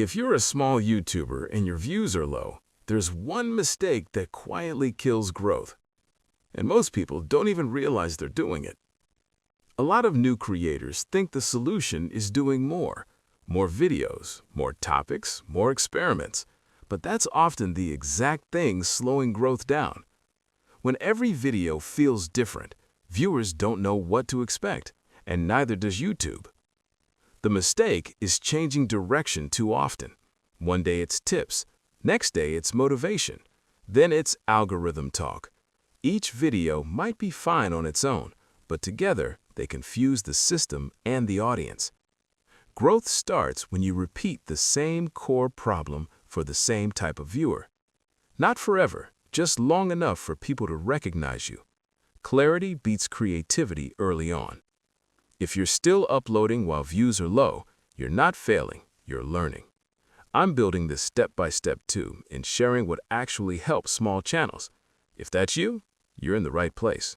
If you're a small YouTuber and your views are low, there's one mistake that quietly kills growth. And most people don't even realize they're doing it. A lot of new creators think the solution is doing more videos, more topics, more experiments. But that's often the exact thing slowing growth down. When every video feels different, viewers don't know what to expect, and neither does YouTube. The mistake is changing direction too often. One day it's tips, next day it's motivation, then it's algorithm talk. Each video might be fine on its own, but together they confuse the system and the audience. Growth starts when you repeat the same core problem for the same type of viewer. Not forever, just long enough for people to recognize you. Clarity beats creativity early on. If you're still uploading while views are low, you're not failing, you're learning. I'm building this step by step too, and sharing what actually helps small channels. If that's you, you're in the right place.